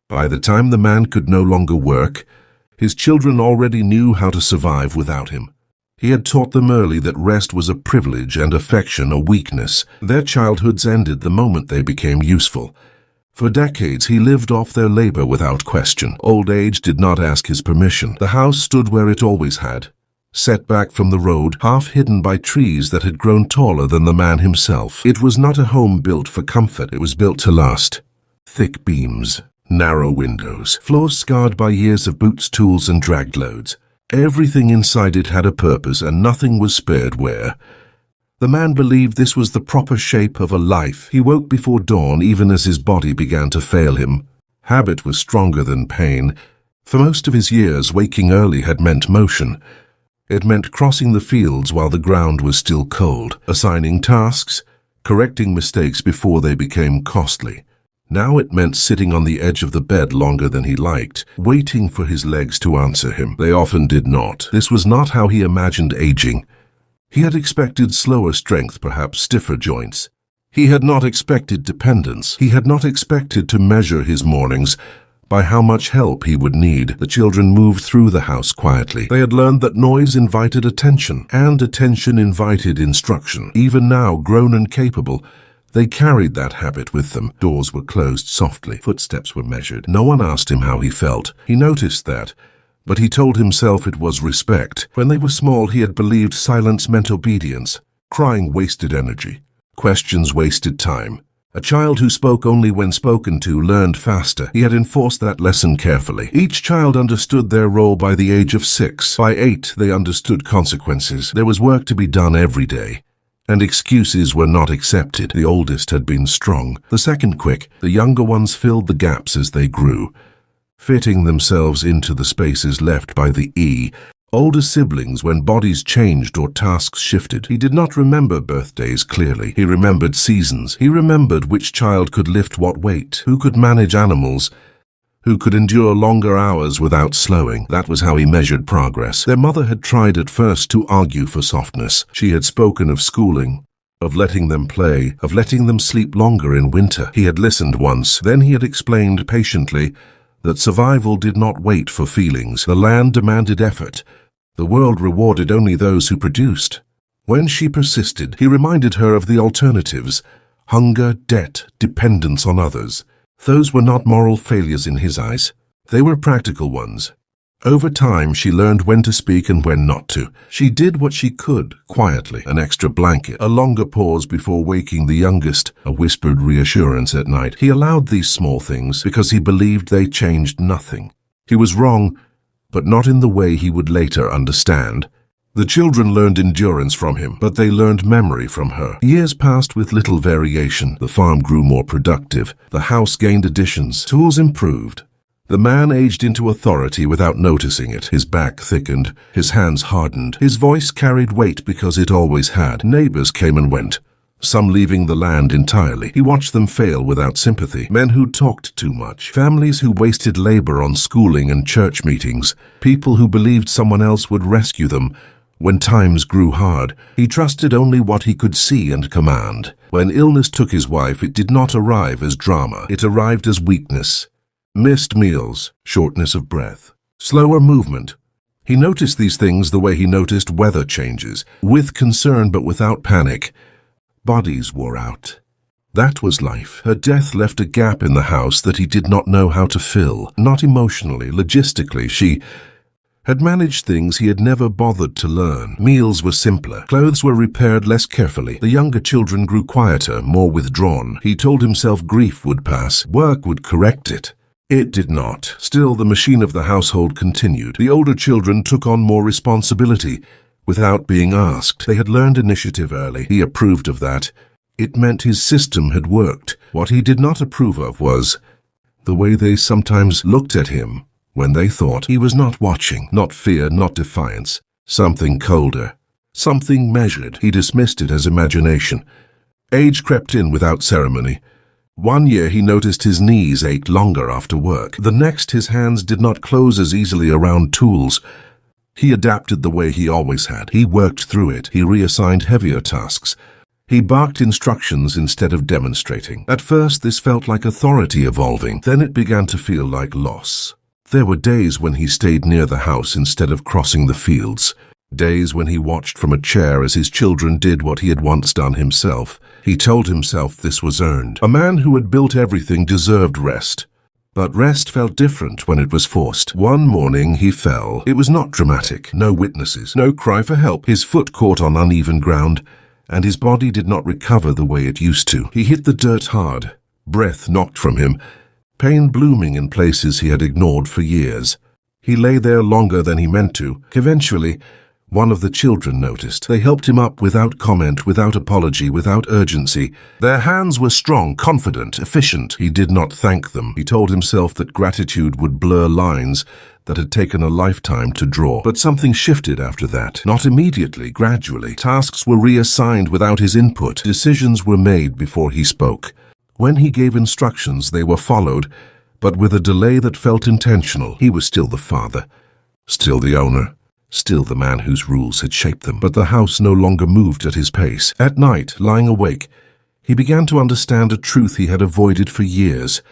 By the time the man could no longer work, his children already knew how to survive without him. He had taught them early that rest was a privilege and affection a weakness. Their childhoods ended the moment they became useful. For decades he lived off their labor without question. Old age did not ask his permission. The house stood where it always had, set back from the road, half hidden by trees that had grown taller than the man himself. It was not a home built for comfort, it was built to last. Thick beams, narrow windows, floors scarred by years of boots, tools, and dragged loads. Everything inside it had a purpose, and nothing was spared where. The man believed this was the proper shape of a life. He woke before dawn even as his body began to fail him. Habit was stronger than pain. For most of his years, waking early had meant motion. It meant crossing the fields while the ground was still cold, assigning tasks, correcting mistakes before they became costly. Now it meant sitting on the edge of the bed longer than he liked, waiting for his legs to answer him. They often did not. This was not how he imagined aging. He had expected slower strength, perhaps stiffer joints. He had not expected dependence. He had not expected to measure his mornings by how much help he would need. The children moved through the house quietly. They had learned that noise invited attention, and attention invited instruction. Even now, grown and capable, they carried that habit with them. Doors were closed softly. Footsteps were measured. No one asked him how he felt. He noticed that, but he told himself it was respect. When they were small, he had believed silence meant obedience. Crying wasted energy. Questions wasted time. A child who spoke only when spoken to learned faster. He had enforced that lesson carefully. Each child understood their role by the age of 6. By 8, they understood consequences. There was work to be done every day, and excuses were not accepted. The oldest had been strong, the second quick. The younger ones filled the gaps as they grew, fitting themselves into the spaces left by the older siblings when bodies changed or tasks shifted. He did not remember birthdays clearly. He remembered seasons. He remembered which child could lift what weight, who could manage animals, who could endure longer hours without slowing. That was how he measured progress. Their mother had tried at first to argue for softness. She had spoken of schooling, of letting them play, of letting them sleep longer in winter. He had listened once. Then he had explained patiently that survival did not wait for feelings. The land demanded effort. The world rewarded only those who produced. When she persisted, he reminded her of the alternatives: hunger, debt, dependence on others. Those were not moral failures in his eyes. They were practical ones. Over time, she learned when to speak and when not to. She did what she could, quietly. An extra blanket, a longer pause before waking the youngest, a whispered reassurance at night. He allowed these small things because he believed they changed nothing. He was wrong, but not in the way he would later understand. The children learned endurance from him, but they learned memory from her. Years passed with little variation. The farm grew more productive. The house gained additions. Tools improved. The man aged into authority without noticing it. His back thickened. His hands hardened. His voice carried weight because it always had. Neighbors came and went, some leaving the land entirely. He watched them fail without sympathy. Men who talked too much. Families who wasted labor on schooling and church meetings. People who believed someone else would rescue them when times grew hard. He trusted only what he could see and command. When illness took his wife, it did not arrive as drama. It arrived as weakness. Missed meals, shortness of breath, slower movement. He noticed these things the way he noticed weather changes, with concern but without panic. Bodies wore out. That was life. Her death left a gap in the house that he did not know how to fill. Not emotionally, logistically. She had managed things he had never bothered to learn. Meals were simpler. Clothes were repaired less carefully. The younger children grew quieter, more withdrawn. He told himself grief would pass. Work would correct it. It did not. Still, the machine of the household continued. The older children took on more responsibility without being asked. They had learned initiative early. He approved of that. It meant his system had worked. What he did not approve of was the way they sometimes looked at him when they thought he was not watching. Not fear, not defiance. Something colder. Something measured. He dismissed it as imagination. Age crept in without ceremony. One year he noticed his knees ached longer after work. The next, his hands did not close as easily around tools. He adapted the way he always had. He worked through it. He reassigned heavier tasks. He barked instructions instead of demonstrating. At first, this felt like authority evolving. Then it began to feel like loss. There were days when he stayed near the house instead of crossing the fields. Days when he watched from a chair as his children did what he had once done himself. He told himself this was earned. A man who had built everything deserved rest. But rest felt different when it was forced. One morning he fell. It was not dramatic. No witnesses. No cry for help. His foot caught on uneven ground, and his body did not recover the way it used to. He hit the dirt hard. Breath knocked from him, pain blooming in places he had ignored for years. He lay there longer than he meant to. Eventually, one of the children noticed. They helped him up without comment, without apology, without urgency. Their hands were strong, confident, efficient. He did not thank them. He told himself that gratitude would blur lines that had taken a lifetime to draw. But something shifted after that. Not immediately, gradually. Tasks were reassigned without his input. Decisions were made before he spoke. When he gave instructions, they were followed, but with a delay that felt intentional. He was still the father, still the owner, still the man whose rules had shaped them. But the house no longer moved at his pace. At night, lying awake, he began to understand a truth he had avoided for years.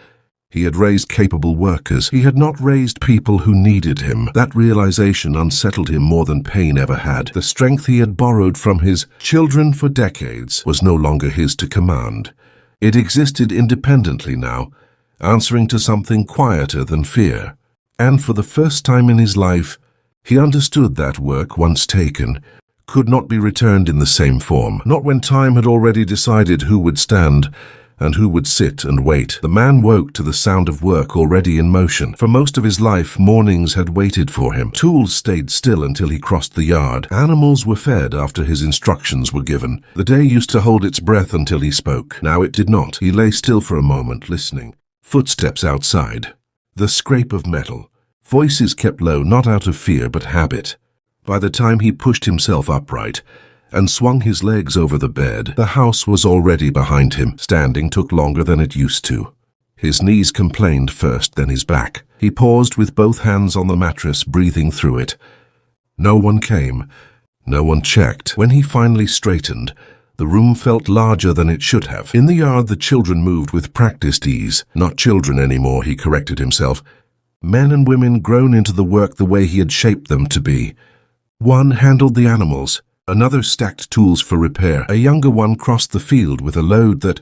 He had raised capable workers. He had not raised people who needed him. That realization unsettled him more than pain ever had. The strength he had borrowed from his children for decades was no longer his to command. It existed independently now, answering to something quieter than fear. And for the first time in his life, he understood that work, once taken, could not be returned in the same form. Not when time had already decided who would stand and who would sit and wait. The man woke to the sound of work already in motion. For most of his life, mornings had waited for him. Tools stayed still until he crossed the yard. Animals were fed after his instructions were given. The day used to hold its breath until he spoke. Now it did not. He lay still for a moment, listening. Footsteps outside. The scrape of metal. Voices kept low, not out of fear, but habit. By the time he pushed himself upright and swung his legs over the bed, the house was already behind him. Standing took longer than it used to. His knees complained first, then his back. He paused with both hands on the mattress, breathing through it. No one came. No one checked. When he finally straightened, the room felt larger than it should have. In the yard, the children moved with practiced ease. Not children anymore, he corrected himself. Men and women grown into the work the way he had shaped them to be. One handled the animals. Another stacked tools for repair. A younger one crossed the field with a load that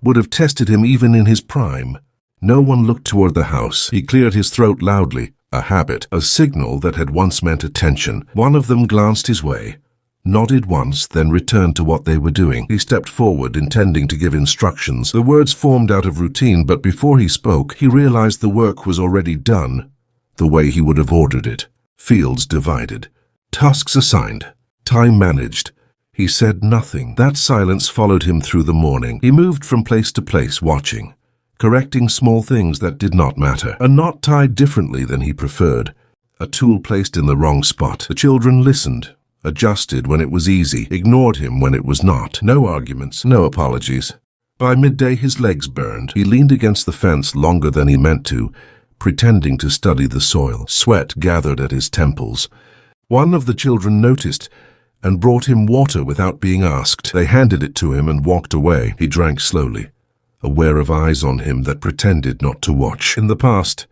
would have tested him even in his prime. No one looked toward the house. He cleared his throat loudly. A habit, a signal that had once meant attention. One of them glanced his way, nodded once, then returned to what they were doing. He stepped forward, intending to give instructions. The words formed out of routine, but before he spoke, he realized the work was already done, the way he would have ordered it. Fields divided. Tasks assigned. Time managed. He said nothing. That silence followed him through the morning. He moved from place to place, watching, correcting small things that did not matter. A knot tied differently than he preferred. A tool placed in the wrong spot. The children listened, adjusted when it was easy, ignored him when it was not. No arguments, no apologies. By midday, his legs burned. He leaned against the fence longer than he meant to, pretending to study the soil. Sweat gathered at his temples. One of the children noticed and brought him water without being asked. They handed it to him and walked away. He drank slowly, aware of eyes on him that pretended not to watch. In the past,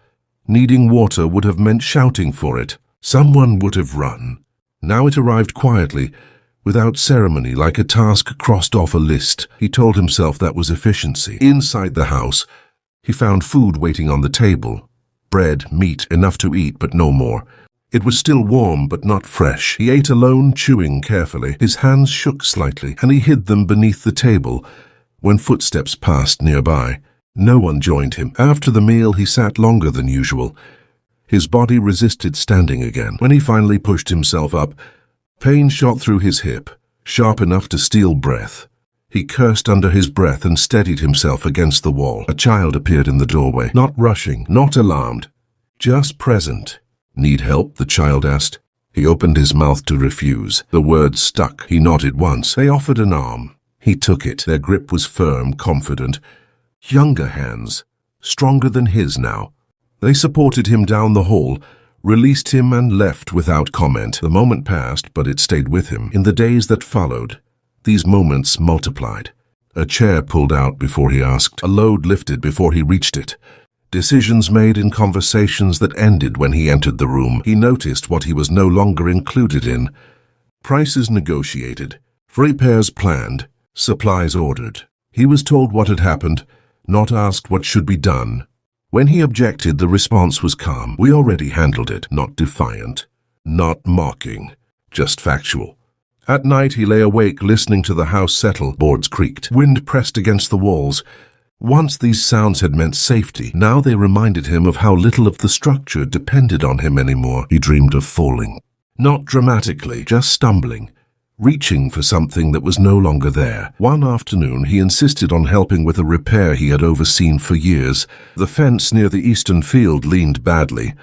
needing water would have meant shouting for it. Someone would have run. Now it arrived quietly, without ceremony, like a task crossed off a list. He told himself that was efficiency. Inside the house, he found food waiting on the table. Bread, meat, enough to eat, but no more. It was still warm, but not fresh. He ate alone, chewing carefully. His hands shook slightly, and he hid them beneath the table when footsteps passed nearby. No one joined him. After the meal, he sat longer than usual. His body resisted standing again. When he finally pushed himself up, pain shot through his hip, sharp enough to steal breath. He cursed under his breath and steadied himself against the wall. A child appeared in the doorway, not rushing, not alarmed, just present. "Need help?" the child asked. He opened his mouth to refuse. The words stuck. He nodded once. They offered an arm. He took it. Their grip was firm, confident. Younger hands, stronger than his now. They supported him down the hall, released him and left without comment. The moment passed, but it stayed with him. In the days that followed, These moments multiplied. A chair pulled out before he asked, a load lifted before he reached it. Decisions made in conversations that ended when he entered the room. He noticed what he was no longer included in. Prices negotiated, repairs planned, supplies ordered. He was told what had happened, not asked what should be done. When he objected, the response was calm. We already handled it, not defiant, not mocking, just factual. At night he lay awake listening to the house settle. Boards creaked, wind pressed against the walls. Once these sounds had meant safety, now they reminded him of how little of the structure depended on him anymore. He dreamed of falling. Not dramatically, just stumbling, reaching for something that was no longer there. One afternoon he insisted on helping with a repair he had overseen for years. The fence near the eastern field leaned badly.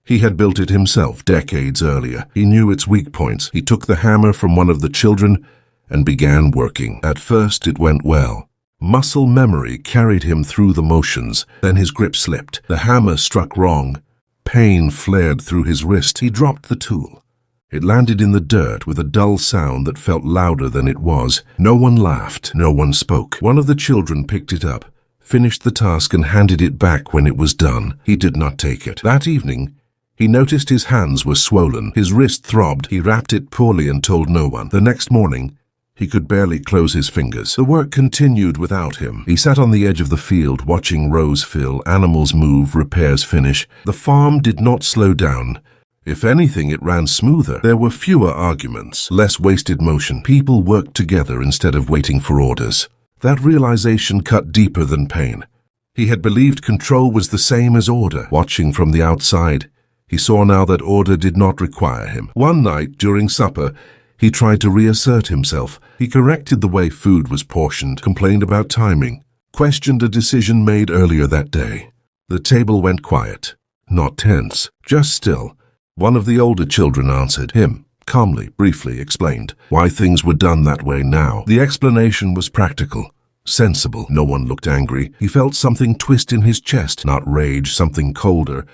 He had built it himself decades earlier. He knew its weak points. He took the hammer from one of the children and began working. At first it went well. Muscle memory carried him through the motions. Then his grip slipped. The hammer struck wrong. Pain flared through his wrist. He dropped the tool. It landed in the dirt with a dull sound that felt louder than it was. No one laughed. No one spoke. One of the children picked it up, finished the task, and handed it back when it was done. He did not take it. That evening, he noticed his hands were swollen. His wrist throbbed. He wrapped it poorly and told no one. The next morning, he could barely close his fingers. The work continued without him. He sat on the edge of the field, watching rows fill, animals move, repairs finish. The farm did not slow down. If anything, it ran smoother. There were fewer arguments, less wasted motion. People worked together instead of waiting for orders. That realization cut deeper than pain. He had believed control was the same as order. Watching from the outside, he saw now that order did not require him. One night, during supper, he tried to reassert himself. He corrected the way food was portioned, complained about timing, questioned a decision made earlier that day. The table went quiet, not tense, just still. One of the older children answered him, calmly, briefly explained why things were done that way now. The explanation was practical, sensible. No one looked angry. He felt something twist in his chest, not rage, something colder.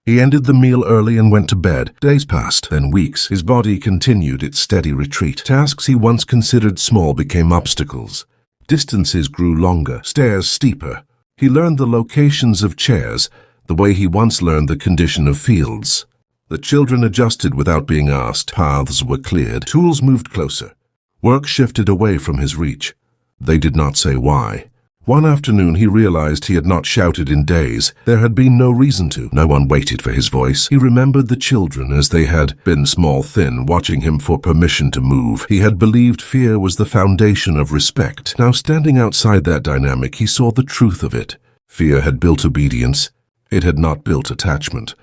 He ended the meal early and went to bed. Days passed, then weeks. His body continued its steady retreat. Tasks he once considered small became obstacles. Distances grew longer, stairs steeper. He learned the locations of chairs, the way he once learned the condition of fields. The children adjusted without being asked. Paths were cleared. Tools moved closer. Work shifted away from his reach. They did not say why. One afternoon he realized he had not shouted in days. There had been no reason to. No one waited for his voice. He remembered the children as they had been small, thin, watching him for permission to move. He had believed fear was the foundation of respect. Now, standing outside that dynamic, he saw the truth of it. Fear had built obedience. It had not built attachment.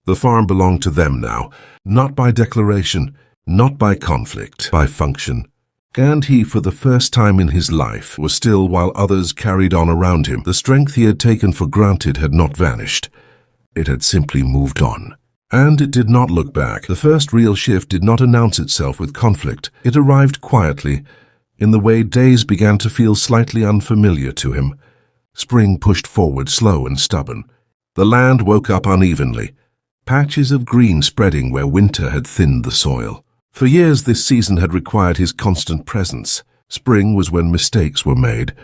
The farm belonged to them now, not by declaration, not by conflict, by function. And he, for the first time in his life, was still while others carried on around him. The strength he had taken for granted had not vanished. It had simply moved on. And it did not look back. The first real shift did not announce itself with conflict. It arrived quietly, in the way days began to feel slightly unfamiliar to him. Spring pushed forward, slow and stubborn. The land woke up unevenly, patches of green spreading where winter had thinned the soil. For years this season had required his constant presence. Spring was when mistakes were made,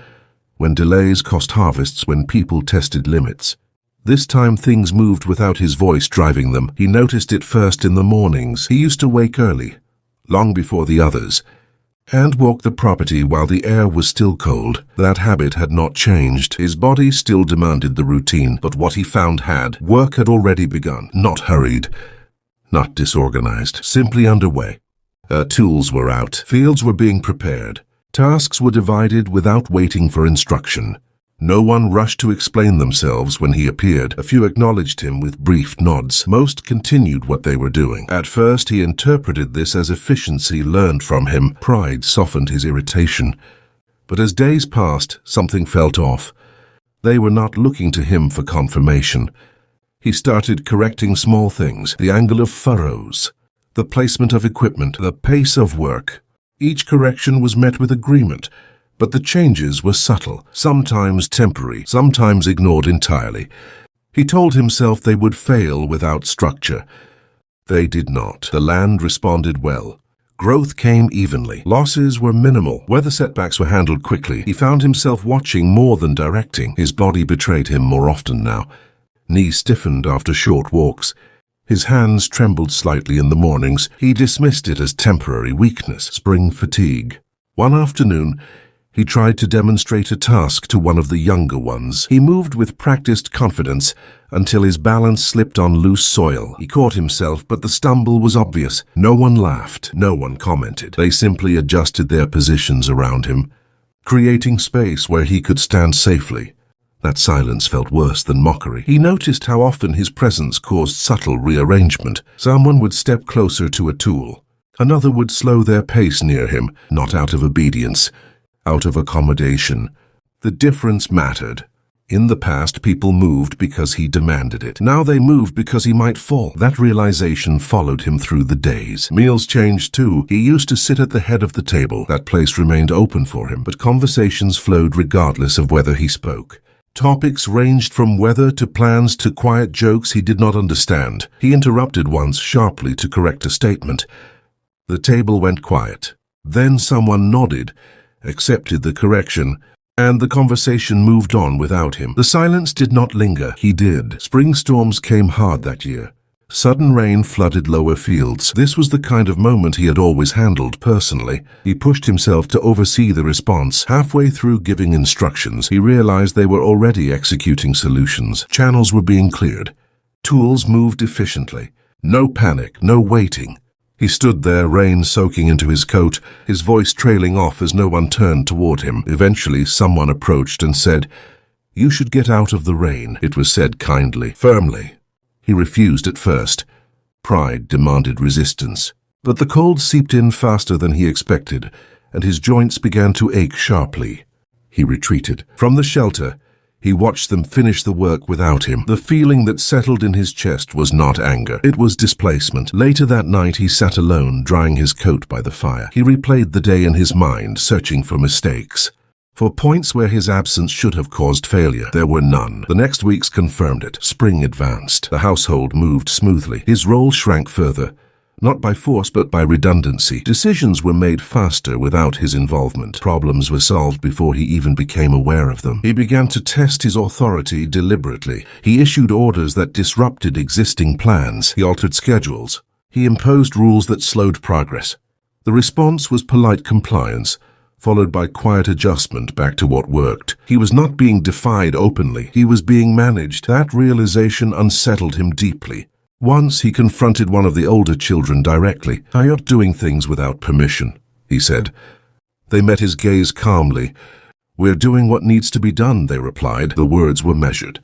when delays cost harvests, when people tested limits. This time things moved without his voice driving them. He noticed it first in the mornings. He used to wake early, long before the others, and walk the property while the air was still cold. That habit had not changed. His body still demanded the routine, but what he found had. Work had already begun, not hurried, not disorganized, simply underway. Tools were out. Fields were being prepared. Tasks were divided without waiting for instruction. No one rushed to explain themselves when he appeared. A few acknowledged him with brief nods. Most continued what they were doing. At first he interpreted this as efficiency learned from him. Pride softened his irritation. But as days passed, something felt off. They were not looking to him for confirmation. He started correcting small things, the angle of furrows, the placement of equipment, the pace of work. Each correction was met with agreement, but the changes were subtle, sometimes temporary, sometimes ignored entirely. He told himself they would fail without structure. They did not. The land responded well. Growth came evenly. Losses were minimal. Weather setbacks were handled quickly. He found himself watching more than directing. His body betrayed him more often now. Knees stiffened after short walks. His hands trembled slightly in the mornings. He dismissed it as temporary weakness, spring fatigue. One afternoon, he tried to demonstrate a task to one of the younger ones. He moved with practiced confidence until his balance slipped on loose soil. He caught himself, but the stumble was obvious. No one laughed. No one commented. They simply adjusted their positions around him, creating space where he could stand safely. That silence felt worse than mockery. He noticed how often his presence caused subtle rearrangement. Someone would step closer to a tool. Another would slow their pace near him, not out of obedience, out of accommodation. The difference mattered. In the past, people moved because he demanded it. Now they moved because he might fall. That realization followed him through the days. Meals changed too. He used to sit at the head of the table. That place remained open for him, but conversations flowed regardless of whether he spoke. Topics ranged from weather to plans to quiet jokes he did not understand. He interrupted once sharply to correct a statement. The table went quiet. Then someone nodded, accepted the correction, and the conversation moved on without him. The silence did not linger. He did. Spring storms came hard that year. Sudden rain flooded lower fields. This was the kind of moment he had always handled personally. He pushed himself to oversee the response. Halfway through giving instructions, he realized they were already executing solutions. Channels were being cleared. Tools moved efficiently. No panic, no waiting. He stood there, rain soaking into his coat, his voice trailing off as no one turned toward him. Eventually, someone approached and said, "You should get out of the rain." It was said kindly, firmly. He refused at first. Pride demanded resistance. But the cold seeped in faster than he expected, and his joints began to ache sharply. He retreated. From the shelter, he watched them finish the work without him. The feeling that settled in his chest was not anger. It was displacement. Later that night, he sat alone, drying his coat by the fire. He replayed the day in his mind, searching for mistakes. For points where his absence should have caused failure, there were none. The next weeks confirmed it. Spring advanced. The household moved smoothly. His role shrank further, not by force but by redundancy. Decisions were made faster without his involvement. Problems were solved before he even became aware of them. He began to test his authority deliberately. He issued orders that disrupted existing plans. He altered schedules. He imposed rules that slowed progress. The response was polite compliance, followed by quiet adjustment back to what worked. He was not being defied openly. He was being managed. That realization unsettled him deeply. Once he confronted one of the older children directly. "You're doing things without permission," he said. They met his gaze calmly. "We're doing what needs to be done," they replied. The words were measured.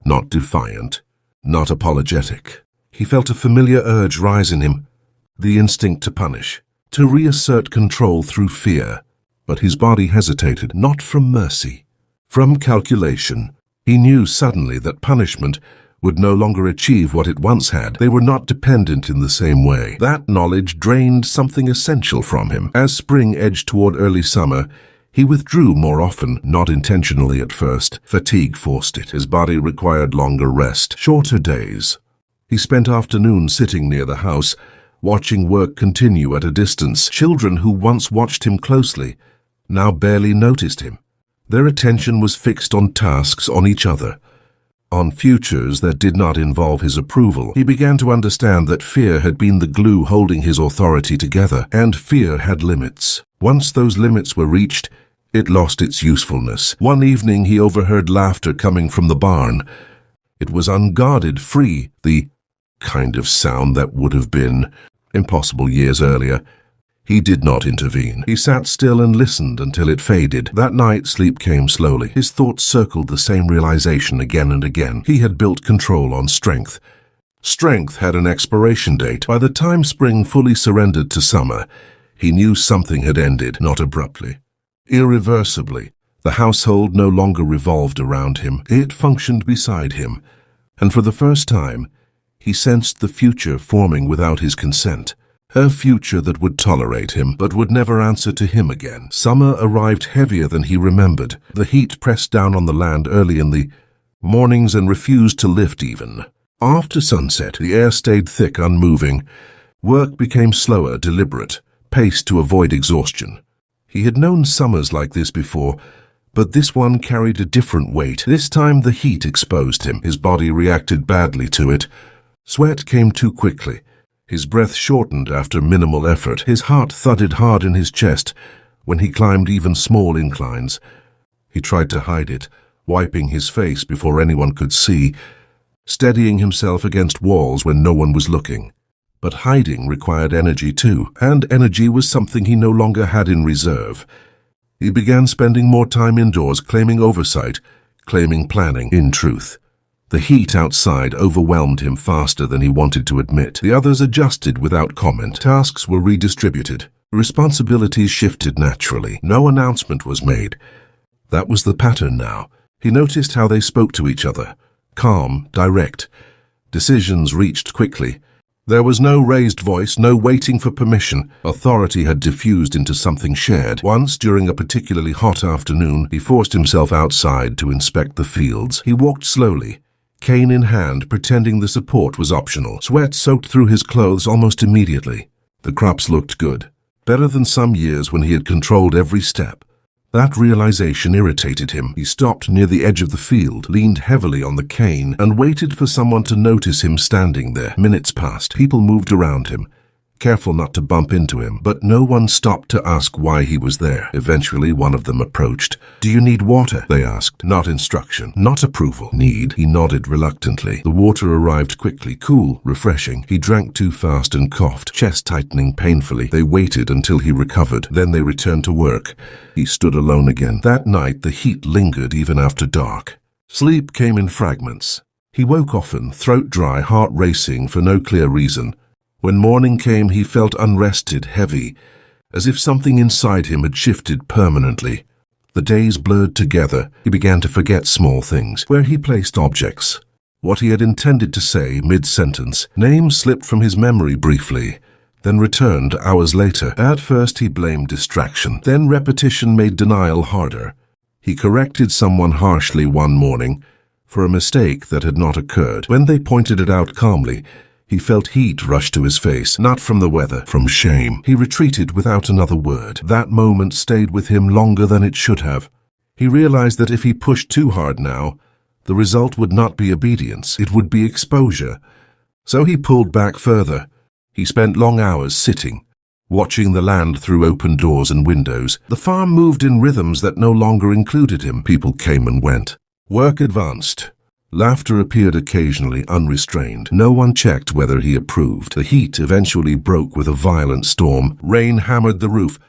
Not defiant, not apologetic. He felt a familiar urge rise in him, the instinct to punish, to reassert control through fear. But his body hesitated, not from mercy, from calculation. He knew suddenly that punishment would no longer achieve what it once had. They were not dependent in the same way. That knowledge drained something essential from him. As spring edged toward early summer, he withdrew more often, not intentionally at first. Fatigue forced it. His body required longer rest, shorter days. He spent afternoons sitting near the house, watching work continue at a distance. Children who once watched him closely now barely noticed him. Their attention was fixed on tasks, on each other, on futures that did not involve his approval. He began to understand that fear had been the glue holding his authority together, and fear had limits. Once those limits were reached, it lost its usefulness. One evening he overheard laughter coming from the barn. It was unguarded, free, the kind of sound that would have been impossible years earlier. He did not intervene. He sat still and listened until it faded. That night, sleep came slowly. His thoughts circled the same realization again and again. He had built control on strength. Strength had an expiration date. By the time spring fully surrendered to summer, he knew something had ended, not abruptly, irreversibly. The household no longer revolved around him. It functioned beside him. And for the first time, he sensed the future forming without his consent. A future that would tolerate him, but would never answer to him again. Summer arrived heavier than he remembered. The heat pressed down on the land early in the mornings and refused to lift even. After sunset, the air stayed thick, unmoving. Work became slower, deliberate, paced to avoid exhaustion. He had known summers like this before, but this one carried a different weight. This time the heat exposed him. His body reacted badly to it. Sweat came too quickly. His breath shortened after minimal effort. His heart thudded hard in his chest when he climbed even small inclines. He tried to hide it, wiping his face before anyone could see, steadying himself against walls when no one was looking. But hiding required energy too, and energy was something he no longer had in reserve. He began spending more time indoors, claiming oversight, claiming planning. In truth, the heat outside overwhelmed him faster than he wanted to admit. The others adjusted without comment. Tasks were redistributed. Responsibilities shifted naturally. No announcement was made. That was the pattern now. He noticed how they spoke to each other. Calm, direct. Decisions reached quickly. There was no raised voice, no waiting for permission. Authority had diffused into something shared. Once, during a particularly hot afternoon, he forced himself outside to inspect the fields. He walked slowly, cane in hand, pretending the support was optional. Sweat soaked through his clothes almost immediately. The crops looked good, better than some years when he had controlled every step. That realization irritated him. He stopped near the edge of the field, leaned heavily on the cane, and waited for someone to notice him standing there. Minutes passed. People moved around him, careful not to bump into him, but no one stopped to ask why he was there. Eventually, one of them approached. "Do you need water?" they asked. Not instruction, not approval. Need. He nodded reluctantly. The water arrived quickly, cool, refreshing. He drank too fast and coughed, chest tightening painfully. They waited until he recovered. Then they returned to work. He stood alone again. That night, the heat lingered even after dark. Sleep came in fragments. He woke often, throat dry, heart racing for no clear reason. When morning came, he felt unrested, heavy, as if something inside him had shifted permanently. The days blurred together. He began to forget small things, where he placed objects, what he had intended to say mid-sentence. Names slipped from his memory briefly, then returned hours later. At first he blamed distraction, then repetition made denial harder. He corrected someone harshly one morning for a mistake that had not occurred. When they pointed it out calmly, he felt heat rush to his face, not from the weather, from shame. He retreated without another word. That moment stayed with him longer than it should have. He realized that if he pushed too hard now, the result would not be obedience, it would be exposure. So he pulled back further. He spent long hours sitting, watching the land through open doors and windows. The farm moved in rhythms that no longer included him. People came and went. Work advanced. Laughter appeared occasionally, unrestrained. No one checked whether he approved. The heat eventually broke with a violent storm. Rain hammered the roof.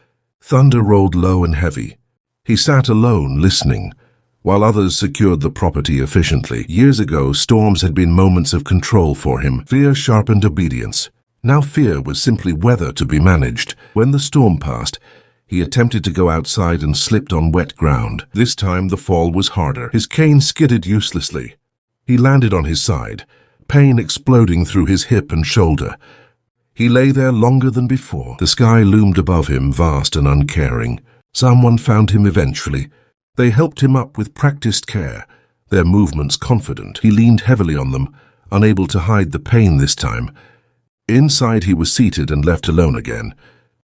Thunder rolled low and heavy. He sat alone, listening, while others secured the property efficiently. Years ago, storms had been moments of control for him. Fear sharpened obedience. Now fear was simply weather to be managed. When the storm passed, he attempted to go outside and slipped on wet ground. This time the fall was harder. His cane skidded uselessly. He landed on his side, pain exploding through his hip and shoulder. He lay there longer than before. The sky loomed above him, vast and uncaring. Someone found him eventually. They helped him up with practiced care, their movements confident. He leaned heavily on them, unable to hide the pain this time. Inside he was seated and left alone again.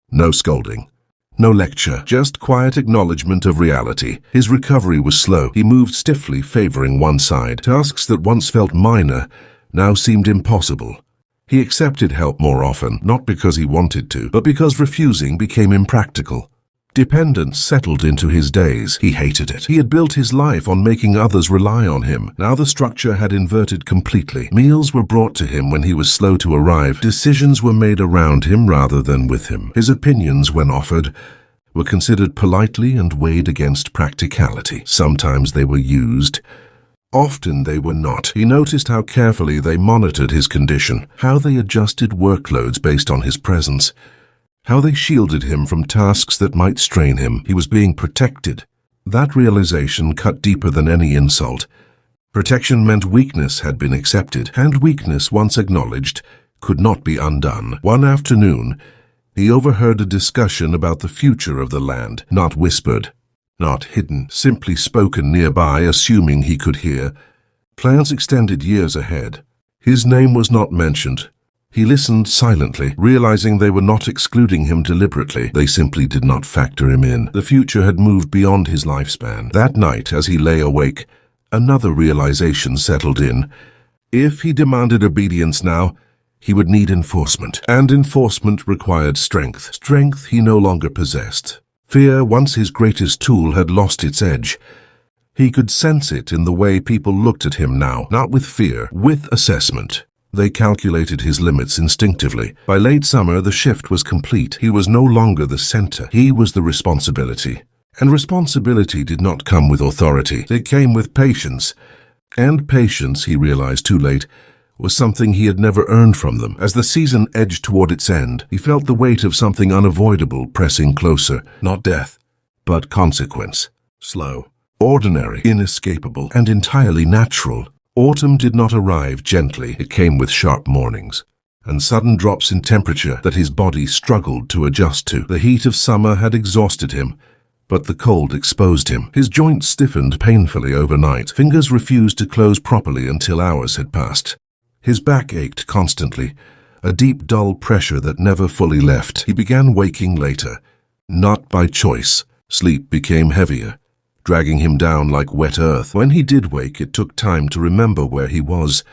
No scolding. No lecture, just quiet acknowledgement of reality. His recovery was slow. He moved stiffly, favoring one side. Tasks that once felt minor now seemed impossible. He accepted help more often, not because he wanted to, but because refusing became impractical. Dependence settled into his days. He hated it. He had built his life on making others rely on him. Now the structure had inverted completely. Meals were brought to him when he was slow to arrive. Decisions were made around him rather than with him. His opinions, when offered, were considered politely and weighed against practicality. Sometimes they were used. Often they were not. He noticed how carefully they monitored his condition, how they adjusted workloads based on his presence, how they shielded him from tasks that might strain him. He was being protected. That realization cut deeper than any insult. Protection meant weakness had been accepted, and weakness, once acknowledged, could not be undone. One afternoon, he overheard a discussion about the future of the land, not whispered, not hidden, simply spoken nearby, assuming he could hear. Plans extended years ahead. His name was not mentioned. He listened silently, realizing they were not excluding him deliberately. They simply did not factor him in. The future had moved beyond his lifespan. That night, as he lay awake, another realization settled in. If he demanded obedience now, he would need enforcement. And enforcement required strength. Strength he no longer possessed. Fear, once his greatest tool, had lost its edge. He could sense it in the way people looked at him now, not with fear, with assessment. They calculated his limits instinctively. By late summer, the shift was complete. He was no longer the center. He was the responsibility. And responsibility did not come with authority. It came with patience. And patience, he realized too late, was something he had never earned from them. As the season edged toward its end, he felt the weight of something unavoidable pressing closer. Not death, but consequence. Slow, ordinary, inescapable, and entirely natural. Autumn did not arrive gently. It came with sharp mornings and sudden drops in temperature that his body struggled to adjust to. The heat of summer had exhausted him, but the cold exposed him. His joints stiffened painfully overnight. Fingers refused to close properly until hours had passed. His back ached constantly, a deep, dull pressure that never fully left. He began waking later, not by choice. Sleep became heavier, dragging him down like wet earth. When he did wake, it took time to remember where he was,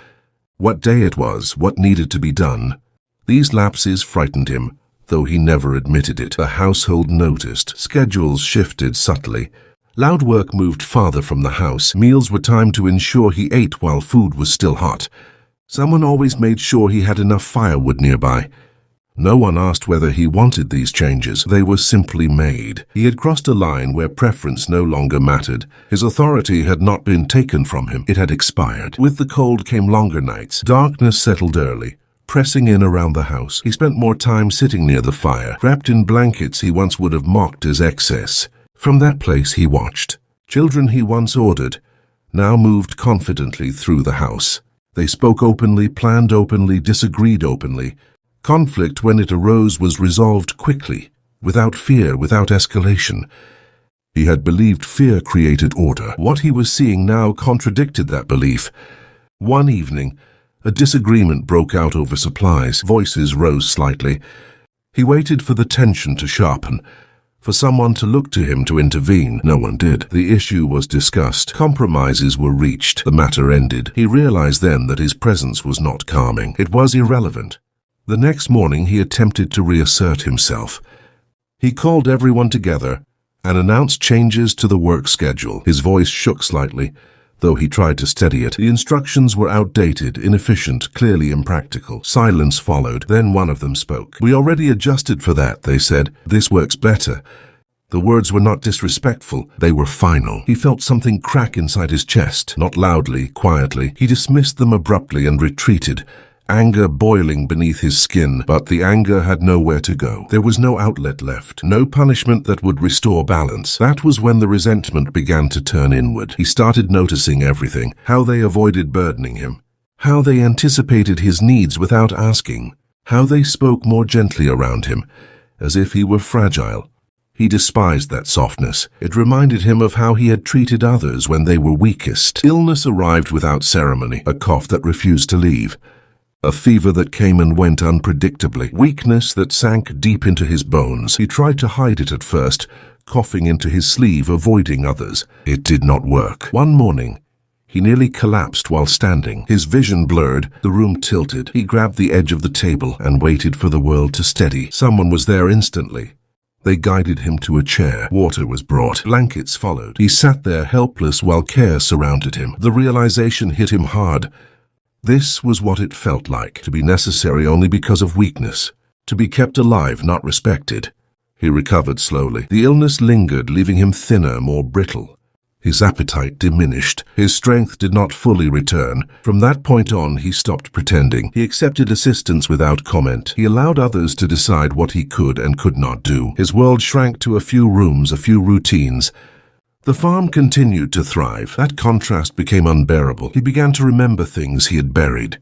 what day it was, what needed to be done. These lapses frightened him, though he never admitted it. The household noticed. Schedules shifted subtly. Loud work moved farther from the house. Meals were timed to ensure he ate while food was still hot. Someone always made sure he had enough firewood nearby. No one asked whether he wanted these changes. They were simply made. He had crossed a line where preference no longer mattered. His authority had not been taken from him. It had expired. With the cold came longer nights. Darkness settled early, pressing in around the house. He spent more time sitting near the fire, wrapped in blankets he once would have mocked as excess. From that place he watched. Children he once ordered now moved confidently through the house. They spoke openly, planned openly, disagreed openly. Conflict, when it arose, was resolved quickly, without fear, without escalation. He had believed fear created order. What he was seeing now contradicted that belief. One evening, a disagreement broke out over supplies. Voices rose slightly. He waited for the tension to sharpen, for someone to look to him to intervene. No one did. The issue was discussed. Compromises were reached. The matter ended. He realized then that his presence was not calming. It was irrelevant. The next morning he attempted to reassert himself. He called everyone together and announced changes to the work schedule. His voice shook slightly, though he tried to steady it. The instructions were outdated, inefficient, clearly impractical. Silence followed. Then one of them spoke. "We already adjusted for that," they said. "This works better." The words were not disrespectful. They were final. He felt something crack inside his chest, not loudly, quietly. He dismissed them abruptly and retreated, anger boiling beneath his skin, but the anger had nowhere to go. There was no outlet left, no punishment that would restore balance. That was when the resentment began to turn inward. He started noticing everything, how they avoided burdening him, how they anticipated his needs without asking, how they spoke more gently around him, as if he were fragile. He despised that softness. It reminded him of how he had treated others when they were weakest. Illness arrived without ceremony, a cough that refused to leave. A fever that came and went unpredictably. Weakness that sank deep into his bones. He tried to hide it at first, coughing into his sleeve, avoiding others. It did not work. One morning, he nearly collapsed while standing. His vision blurred, the room tilted. He grabbed the edge of the table and waited for the world to steady. Someone was there instantly. They guided him to a chair. Water was brought. Blankets followed. He sat there helpless while care surrounded him. The realization hit him hard. This was what it felt like, to be necessary only because of weakness, to be kept alive, not respected. He recovered slowly. The illness lingered, leaving him thinner, more brittle. His appetite diminished. His strength did not fully return. From that point on, he stopped pretending. He accepted assistance without comment. He allowed others to decide what he could and could not do. His world shrank to a few rooms, a few routines. The farm continued to thrive. That contrast became unbearable. He began to remember things he had buried.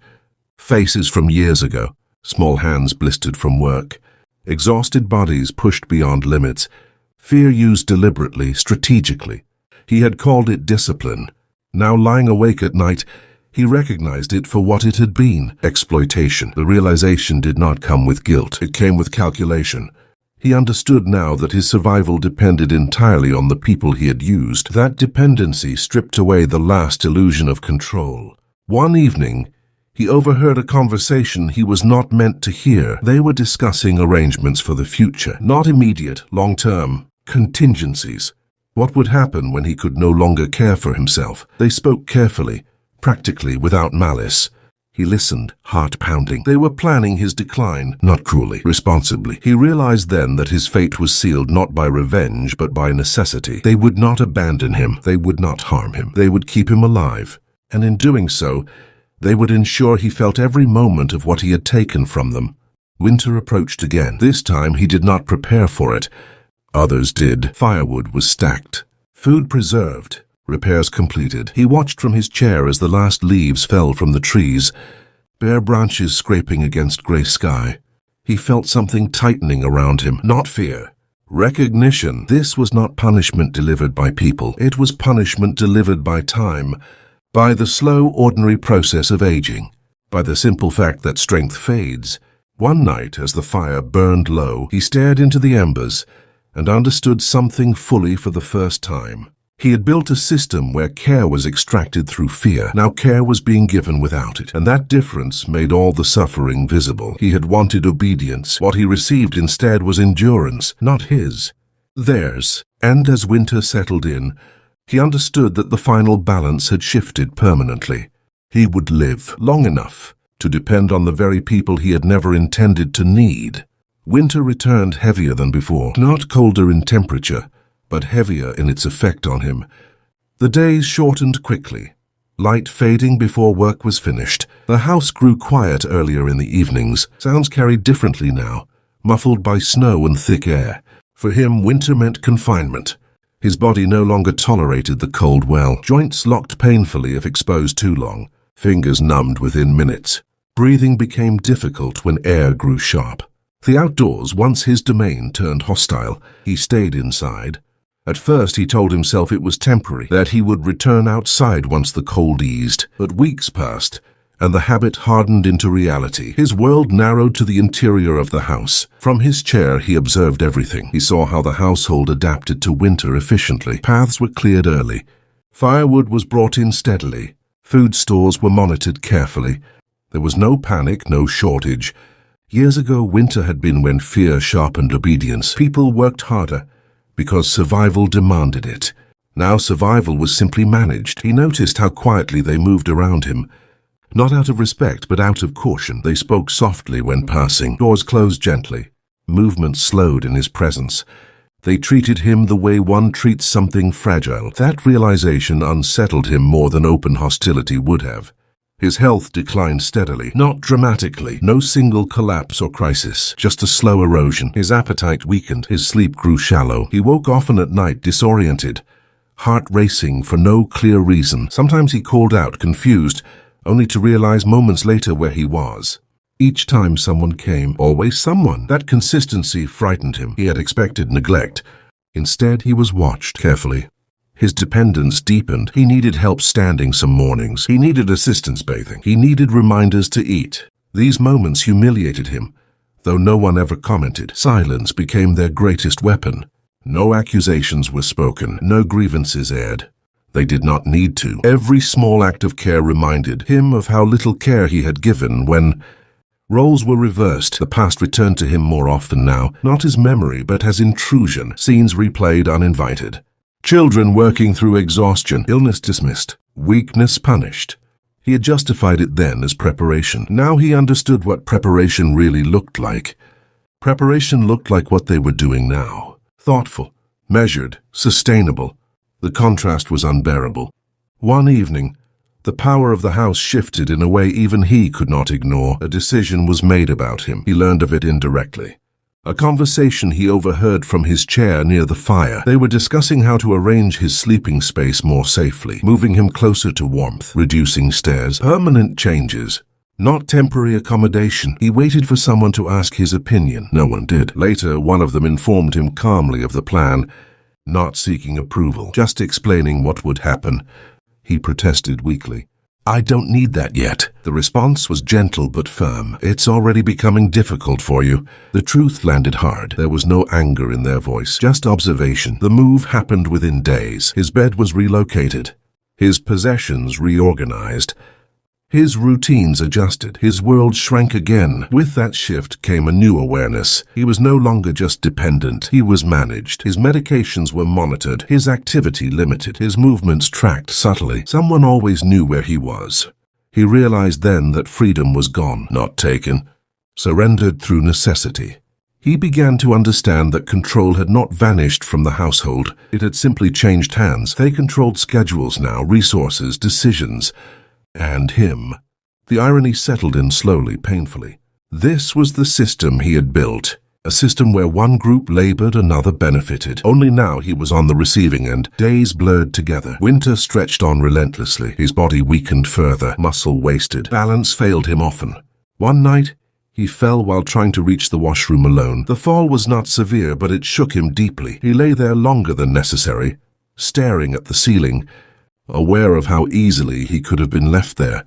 Faces from years ago, small hands blistered from work, exhausted bodies pushed beyond limits, fear used deliberately, strategically. He had called it discipline. Now, lying awake at night, He recognized it for what it had been: exploitation. The realization did not come with guilt. It came with calculation. He understood now that his survival depended entirely on the people he had used. That dependency stripped away the last illusion of control. One evening, he overheard a conversation he was not meant to hear. They were discussing arrangements for the future, not immediate, long-term contingencies. What would happen when he could no longer care for himself? They spoke carefully, practically, without malice. He listened, heart pounding. They were planning his decline, not cruelly, responsibly. He realized then that his fate was sealed not by revenge, but by necessity. They would not abandon him. They would not harm him. They would keep him alive. And in doing so, they would ensure he felt every moment of what he had taken from them. Winter approached again. This time he did not prepare for it. Others did. Firewood was stacked, food preserved, repairs completed. He watched from his chair as the last leaves fell from the trees, bare branches scraping against gray sky. He felt something tightening around him. Not fear. Recognition. This was not punishment delivered by people. It was punishment delivered by time. By the slow, ordinary process of aging, by the simple fact that strength fades. One night, as the fire burned low, he stared into the embers and understood something fully for the first time. He had built a system where care was extracted through fear. Now care was being given without it, and that difference made all the suffering visible. He had wanted obedience. What he received instead was endurance, not his, theirs. And as winter settled in, he understood that the final balance had shifted permanently. He would live long enough to depend on the very people he had never intended to need. Winter returned heavier than before, not colder in temperature, but heavier in its effect on him. The days shortened quickly, light fading before work was finished. The house grew quiet earlier in the evenings. Sounds carried differently now, muffled by snow and thick air. For him, winter meant confinement. His body no longer tolerated the cold well. Joints locked painfully if exposed too long, fingers numbed within minutes. Breathing became difficult when air grew sharp. The outdoors, once his domain, turned hostile. He stayed inside. At first he told himself it was temporary, that he would return outside once the cold eased. But weeks passed, and the habit hardened into reality. His world narrowed to the interior of the house. From his chair he observed everything. He saw how the household adapted to winter efficiently. Paths were cleared early. Firewood was brought in steadily. Food stores were monitored carefully. There was no panic, no shortage. Years ago, winter had been when fear sharpened obedience. People worked harder because survival demanded it. Now survival was simply managed. He noticed how quietly they moved around him. Not out of respect, but out of caution. They spoke softly when passing. Doors closed gently. Movement slowed in his presence. They treated him the way one treats something fragile. That realization unsettled him more than open hostility would have. His health declined steadily, not dramatically. No single collapse or crisis, just a slow erosion. His appetite weakened. His sleep grew shallow. He woke often at night disoriented, heart racing for no clear reason. Sometimes he called out, confused, only to realize moments later where he was. Each time someone came, always someone. That consistency frightened him. He had expected neglect. Instead, he was watched carefully. His dependence deepened. He needed help standing some mornings. He needed assistance bathing. He needed reminders to eat. These moments humiliated him, though no one ever commented. Silence became their greatest weapon. No accusations were spoken. No grievances aired. They did not need to. Every small act of care reminded him of how little care he had given when roles were reversed. The past returned to him more often now, not as memory, but as intrusion. Scenes replayed uninvited. Children working through exhaustion, illness dismissed, weakness punished. He had justified it then as preparation. Now he understood what preparation really looked like. Preparation looked like what they were doing now. Thoughtful, measured, sustainable. The contrast was unbearable. One evening, the power of the house shifted in a way even he could not ignore. A decision was made about him. He learned of it indirectly. A conversation he overheard from his chair near the fire. They were discussing how to arrange his sleeping space more safely, moving him closer to warmth, reducing stairs. Permanent changes, not temporary accommodation. He waited for someone to ask his opinion. No one did. Later, one of them informed him calmly of the plan, not seeking approval, just explaining what would happen. He protested weakly. "I don't need that yet." The response was gentle but firm. "It's already becoming difficult for you." The truth landed hard. There was no anger in their voice, just observation. The move happened within days. His bed was relocated, his possessions reorganized, his routines adjusted. His world shrank again. With that shift came a new awareness. He was no longer just dependent. He was managed. His medications were monitored, his activity limited, his movements tracked subtly. Someone always knew where he was. He realized then that freedom was gone, not taken, surrendered through necessity. He began to understand that control had not vanished from the household. It had simply changed hands. They controlled schedules now, resources, decisions, and him. The irony settled in slowly, painfully. This was the system he had built, a system where one group labored, another benefited. Only now he was on the receiving end. Days blurred together. Winter stretched on relentlessly. His body weakened further, muscle wasted. Balance failed him often. One night, he fell while trying to reach the washroom alone. The fall was not severe, but it shook him deeply. He lay there longer than necessary, staring at the ceiling, aware of how easily he could have been left there.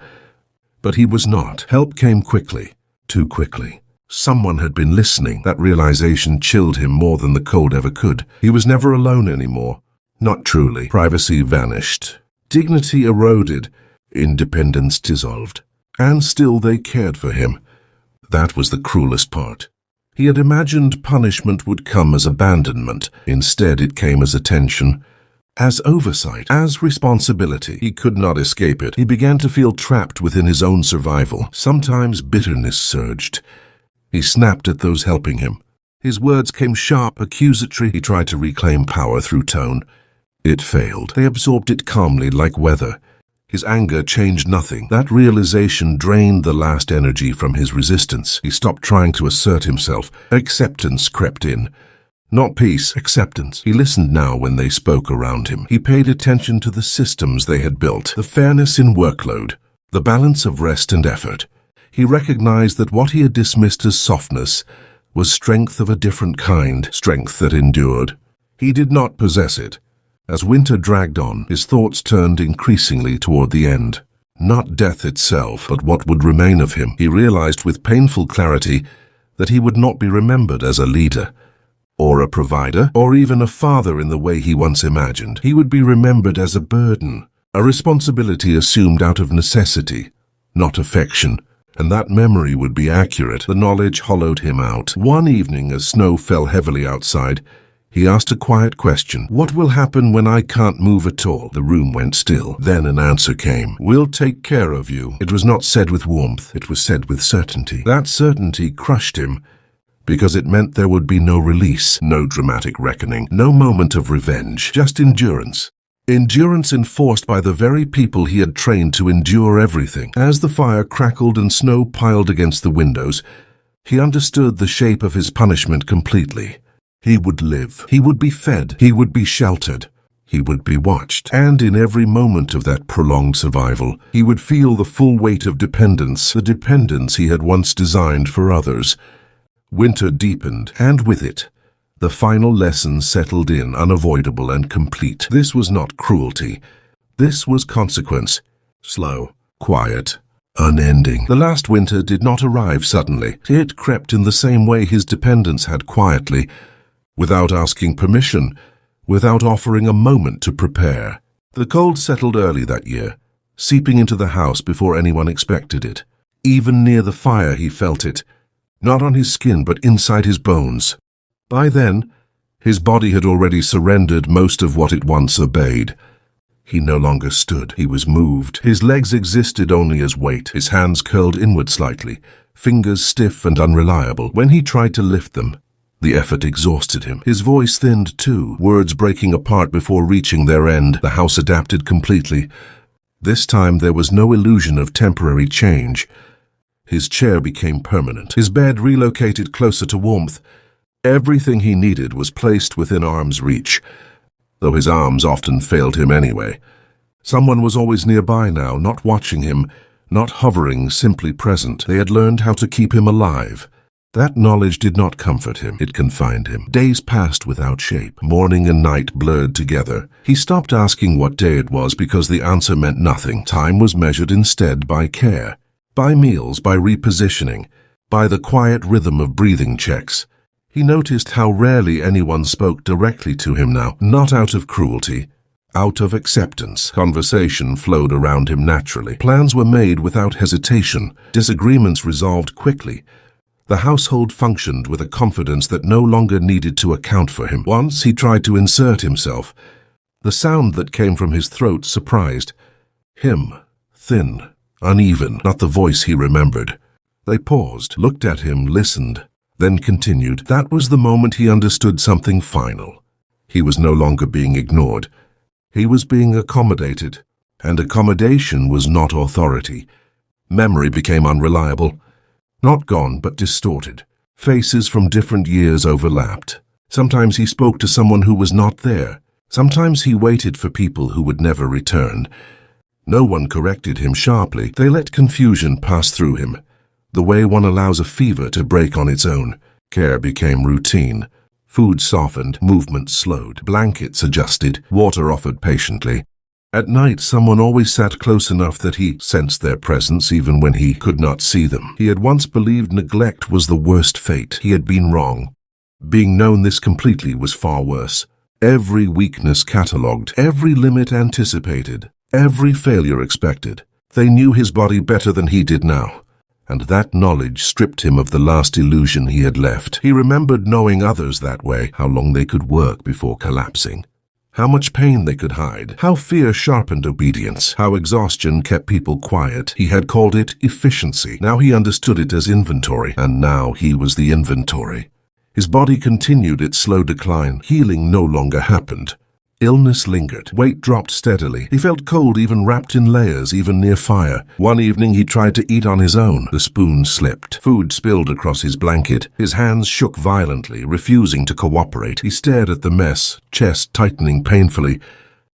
But he was not. Help came quickly, too quickly. Someone had been listening. That realization chilled him more than the cold ever could. He was never alone anymore. Not truly. Privacy vanished. Dignity eroded. Independence dissolved. And still they cared for him. That was the cruelest part. He had imagined punishment would come as abandonment. Instead, it came as attention, as oversight, as responsibility. He could not escape it. He began to feel trapped within his own survival. Sometimes bitterness surged. He snapped at those helping him. His words came sharp, accusatory. He tried to reclaim power through tone. It failed. They absorbed it calmly, like weather. His anger changed nothing. That realization drained the last energy from his resistance. He stopped trying to assert himself. Acceptance crept in. Not peace, acceptance. He listened now when they spoke around him. He paid attention to the systems they had built, the fairness in workload, the balance of rest and effort. He recognized that what he had dismissed as softness was strength of a different kind, strength that endured. He did not possess it. As winter dragged on, his thoughts turned increasingly toward the end. Not death itself, but what would remain of him. He realized with painful clarity that he would not be remembered as a leader, or a provider, or even a father in the way he once imagined. He would be remembered as a burden, a responsibility assumed out of necessity, not affection, and that memory would be accurate. The knowledge hollowed him out. One evening, as snow fell heavily outside, he asked a quiet question. "What will happen when I can't move at all?" The room went still. Then an answer came. "We'll take care of you." It was not said with warmth. It was said with certainty. That certainty crushed him, because it meant there would be no release, no dramatic reckoning, no moment of revenge, just endurance. Endurance enforced by the very people he had trained to endure everything. As the fire crackled and snow piled against the windows, he understood the shape of his punishment completely. He would live. He would be fed. He would be sheltered. He would be watched. And in every moment of that prolonged survival, he would feel the full weight of dependence, the dependence he had once designed for others. Winter deepened, and with it, the final lesson settled in, unavoidable and complete. This was not cruelty. This was consequence. Slow, quiet, unending. The last winter did not arrive suddenly. It crept in the same way his dependence had, quietly, without asking permission, without offering a moment to prepare. The cold settled early that year, seeping into the house before anyone expected it. Even near the fire he felt it, not on his skin but inside his bones. By then, his body had already surrendered most of what it once obeyed. He no longer stood. He was moved. His legs existed only as weight. His hands curled inward slightly, fingers stiff and unreliable. When he tried to lift them, the effort exhausted him. His voice thinned too, words breaking apart before reaching their end. The house adapted completely. This time there was no illusion of temporary change. His chair became permanent. His bed relocated closer to warmth. Everything he needed was placed within arm's reach, though his arms often failed him anyway. Someone was always nearby now, not watching him, not hovering, simply present. They had learned how to keep him alive. That knowledge did not comfort him, it confined him. Days passed without shape. Morning and night blurred together. He stopped asking what day it was because the answer meant nothing. Time was measured instead by care, by meals, by repositioning, by the quiet rhythm of breathing checks. He noticed how rarely anyone spoke directly to him now, not out of cruelty, out of acceptance. Conversation flowed around him naturally. Plans were made without hesitation. Disagreements resolved quickly. The household functioned with a confidence that no longer needed to account for him. Once he tried to insert himself. The sound that came from his throat surprised him. Thin, uneven, not the voice he remembered. They paused, looked at him, listened, then continued. That was the moment he understood something final. He was no longer being ignored. He was being accommodated, and accommodation was not authority. Memory became unreliable. Not gone, but distorted. Faces from different years overlapped. Sometimes he spoke to someone who was not there. Sometimes he waited for people who would never return. No one corrected him sharply. They let confusion pass through him, the way one allows a fever to break on its own. Care became routine. Food softened, movement slowed, blankets adjusted, water offered patiently. At night, someone always sat close enough that he sensed their presence even when he could not see them. He had once believed neglect was the worst fate. He had been wrong. Being known this completely was far worse. Every weakness catalogued, every limit anticipated, every failure expected. They knew his body better than he did now, and that knowledge stripped him of the last illusion he had left. He remembered knowing others that way, how long they could work before collapsing. How much pain they could hide, how fear sharpened obedience, how exhaustion kept people quiet. He had called it efficiency. Now he understood it as inventory, and now he was the inventory. His body continued its slow decline. Healing no longer happened. Illness lingered. Weight dropped steadily. He felt cold even wrapped in layers, even near fire. One evening he tried to eat on his own. The spoon slipped. Food spilled across his blanket. His hands shook violently, refusing to cooperate. He stared at the mess, chest tightening painfully.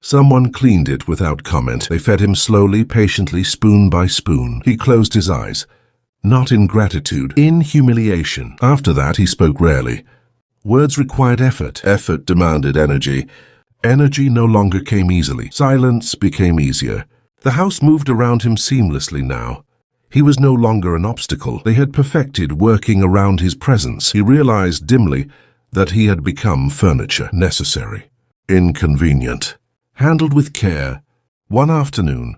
Someone cleaned it without comment. They fed him slowly, patiently, spoon by spoon. He closed his eyes. Not in gratitude, in humiliation. After that he spoke rarely. Words required effort. Effort demanded energy. Energy no longer came easily. Silence became easier. The house moved around him seamlessly now. He was no longer an obstacle. They had perfected working around his presence. He realized dimly that he had become furniture, necessary, inconvenient. Handled with care. One afternoon,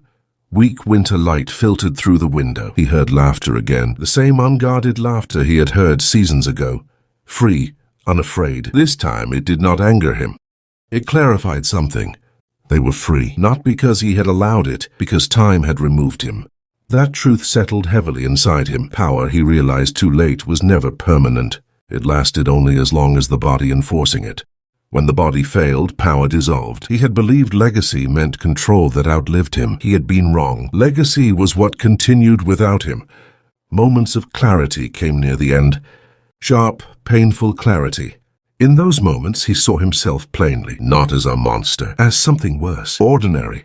weak winter light filtered through the window. He heard laughter again, the same unguarded laughter he had heard seasons ago. Free, unafraid. This time it did not anger him. It clarified something. They were free, not because he had allowed it, because time had removed him. That truth settled heavily inside him. Power, he realized too late, was never permanent. It lasted only as long as the body enforcing it. When the body failed, power dissolved. He had believed legacy meant control that outlived him. He had been wrong. Legacy was what continued without him. Moments of clarity came near the end. Sharp, painful clarity. In those moments, he saw himself plainly, not as a monster, as something worse, ordinary.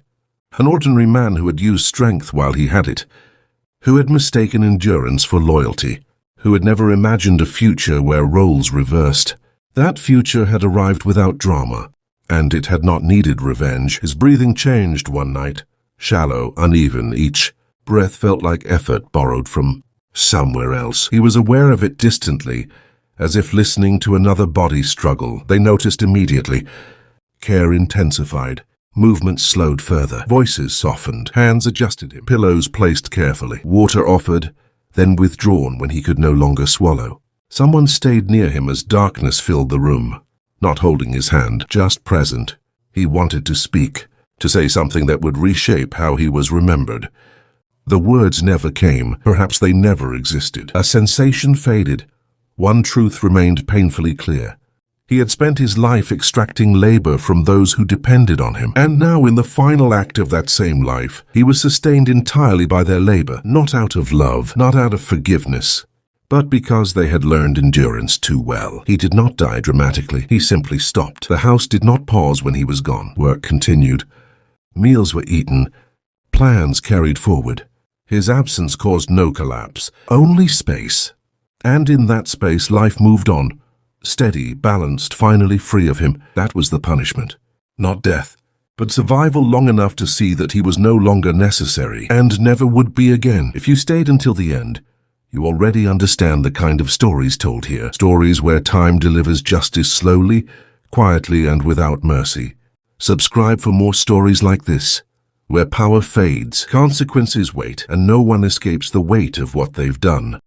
An ordinary man who had used strength while he had it, who had mistaken endurance for loyalty, who had never imagined a future where roles reversed. That future had arrived without drama, and it had not needed revenge. His breathing changed one night, shallow, uneven. Each breath felt like effort borrowed from somewhere else. He was aware of it distantly, as if listening to another body struggle. They noticed immediately. Care intensified. Movements slowed further. Voices softened. Hands adjusted him. Pillows placed carefully. Water offered, then withdrawn when he could no longer swallow. Someone stayed near him as darkness filled the room. Not holding his hand, just present. He wanted to speak, to say something that would reshape how he was remembered. The words never came. Perhaps they never existed. A sensation faded. One truth remained painfully clear. He had spent his life extracting labor from those who depended on him, and now in the final act of that same life, he was sustained entirely by their labor, not out of love, not out of forgiveness, but because they had learned endurance too well. He did not die dramatically. He simply stopped. The house did not pause when he was gone. Work continued. Meals were eaten. Plans carried forward. His absence caused no collapse, only space. And in that space, life moved on. Steady, balanced, finally free of him. That was the punishment. Not death, but survival long enough to see that he was no longer necessary and never would be again. If you stayed until the end, you already understand the kind of stories told here. Stories where time delivers justice slowly, quietly, and without mercy. Subscribe for more stories like this, where power fades, consequences wait, and no one escapes the weight of what they've done.